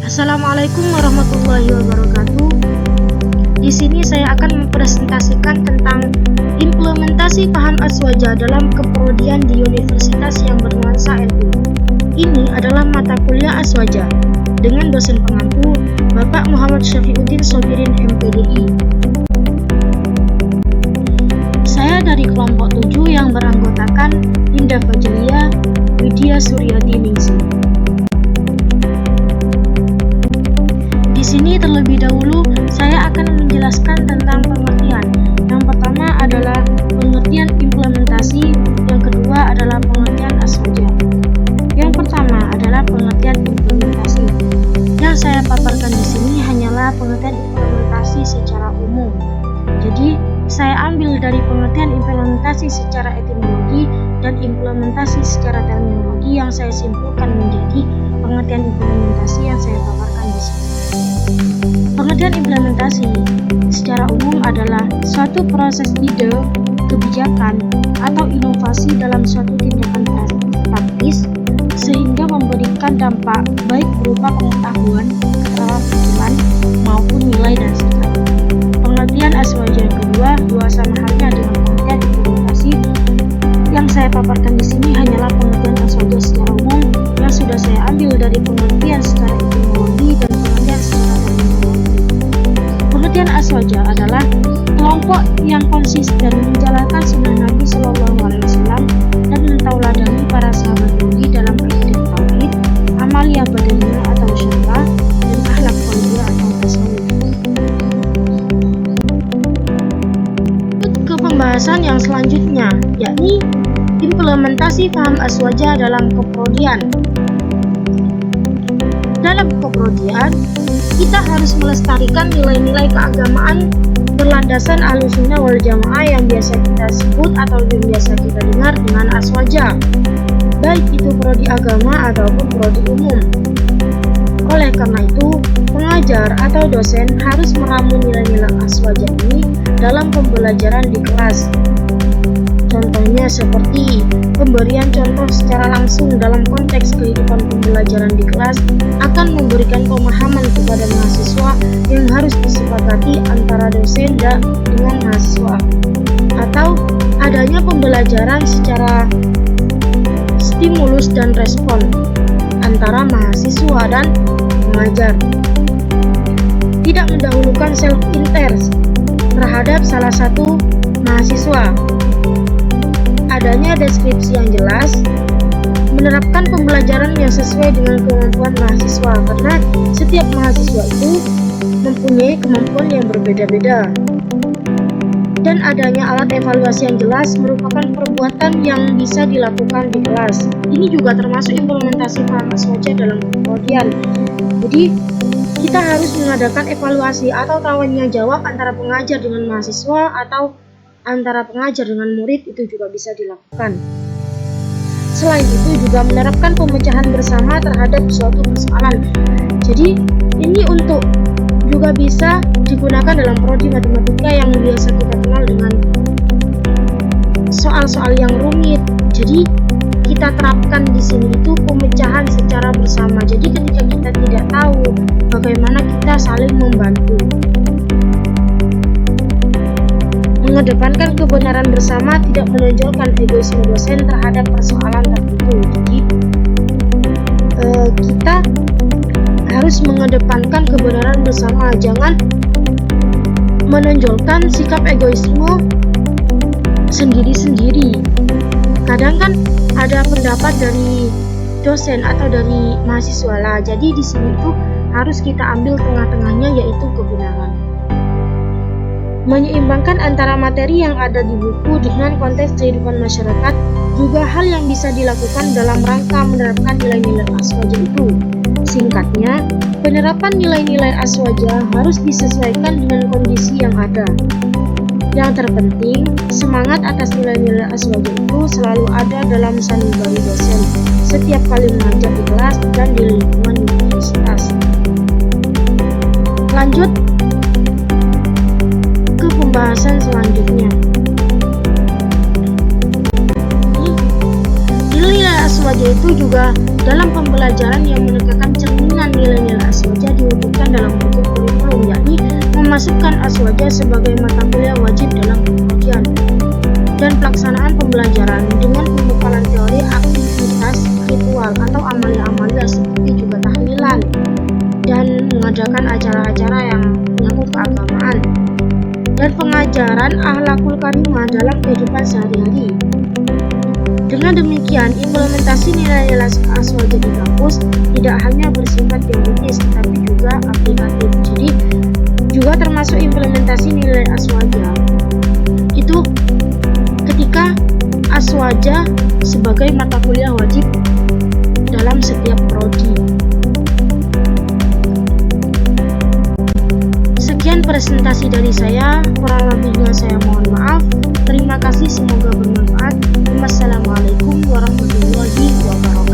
Assalamualaikum warahmatullahi wabarakatuh. Di sini saya akan mempresentasikan tentang implementasi paham aswaja dalam keprodian di universitas yang bernuansa NU. Ini adalah mata kuliah aswaja dengan dosen pengampu Bapak Muhammad Syafiuddin Sobirin MPDI. Saya dari kelompok 7 yang beranggotakan Indah Fajriya, Widya Suryadi Ningsih. Di sini terlebih dahulu saya akan menjelaskan tentang pengertian. Yang pertama adalah pengertian implementasi, yang kedua adalah pengertian aswaja. Yang pertama adalah pengertian implementasi. Yang saya paparkan di sini hanyalah pengertian implementasi secara umum. Jadi, saya ambil dari pengertian implementasi secara etimologi dan implementasi secara terminologi yang saya simpulkan menjadi pengertian implementasi yang saya paparkan di sini. Pengertian implementasi secara umum adalah suatu proses ide, kebijakan, atau inovasi dalam suatu tindakan praktis sehingga memberikan dampak baik berupa pengetahuan, keterampilan, maupun nilai dan sikap. Pengertian aswaja yang kedua sama halnya dengan pengertian implementasi. Yang saya paparkan di sini hanyalah pengertian aswaja secara umum yang sudah saya ambil dari pengertian secara etimologi dan pengertian secara terminologi. Pengertian aswaja adalah kelompok yang konsisten menjalankan sunnah Nabi Shallallahu Alaihi Wasallam dan mentauladani para sahabat Nabi dalam akidah tauhid, amalia badaniyah atau syar'ah, dan akhlak qalbiyah atau tasawuf. Ke pembahasan yang selanjutnya, yakni implementasi paham aswaja dalam keprodian. Dalam keprodian, kita harus melestarikan nilai-nilai keagamaan berlandasan Ahlussunnah wal Jamaah yang biasa kita sebut atau yang biasa kita dengar dengan aswaja, baik itu prodi agama ataupun prodi umum. Oleh karena itu, pengajar atau dosen harus meramu nilai-nilai aswaja ini dalam pembelajaran di kelas. Contohnya seperti pemberian contoh secara langsung dalam konteks kehidupan pembelajaran di kelas akan memberikan pemahaman kepada mahasiswa yang harus disepakati antara dosen dengan mahasiswa, atau adanya pembelajaran secara stimulus dan respon antara mahasiswa dan pengajar. Tidak mendahulukan self-interest terhadap salah satu mahasiswa. Adanya deskripsi yang jelas, menerapkan pembelajaran yang sesuai dengan kemampuan mahasiswa, karena setiap mahasiswa itu mempunyai kemampuan yang berbeda-beda. Dan adanya alat evaluasi yang jelas merupakan perbuatan yang bisa dilakukan di kelas. Ini juga termasuk implementasi paham aswaja dalam keprodian. Jadi, kita harus mengadakan evaluasi atau tanya jawab antara pengajar dengan mahasiswa atau antara pengajar dengan murid, itu juga bisa dilakukan. Selain itu juga menerapkan pemecahan bersama terhadap suatu persoalan. Jadi ini untuk juga bisa digunakan dalam prodi matematika yang biasa kita kenal dengan soal-soal yang rumit. Jadi kita terapkan di sini itu pemecahan secara bersama. Jadi ketika kita tidak tahu, bagaimana kita saling membantu. Mengedepankan kebenaran bersama, tidak menonjolkan egoisme dosen terhadap persoalan tertentu. Jadi kita harus mengedepankan kebenaran bersama, jangan menonjolkan sikap egoisme sendiri-sendiri. Kadang kan ada pendapat dari dosen atau dari mahasiswa lah. Jadi di sini tuh harus kita ambil tengah-tengahnya, yaitu kebenaran. Menyeimbangkan antara materi yang ada di buku dengan konteks kehidupan masyarakat juga hal yang bisa dilakukan dalam rangka menerapkan nilai-nilai aswaja itu. Singkatnya, penerapan nilai-nilai aswaja harus disesuaikan dengan kondisi yang ada. Yang terpenting, semangat atas nilai-nilai aswaja itu selalu ada dalam sanubari dosen setiap kali mengajar di kelas dan di lingkungan universitas. Lanjut pembahasan selanjutnya. Nilai aswaja itu juga dalam pembelajaran yang menegakkan cermin pentingnya nilai-nilai aswaja diwujudkan dalam bentuk kurikulum, yakni memasukkan aswaja sebagai mata kuliah wajib dalam pengajian dan pelaksanaan pembelajaran dengan pembekalan teori aktivitas ritual atau amalia-amalia seperti juga tahlilan dan mengadakan acara-acara yang menyangkut keagamaan dan pengajaran akhlakul karimah dalam kehidupan sehari-hari. Dengan demikian, implementasi nilai-nilai aswaja di kampus tidak hanya bersifat teoritis tetapi juga aplikatif. Jadi juga termasuk implementasi nilai aswaja itu ketika aswaja sebagai mata kuliah wajib dalam setiap prodi. Sekian presentasi dari saya, kurang lebihnya saya mohon maaf. Terima kasih, semoga bermanfaat. Wassalamualaikum warahmatullahi wabarakatuh.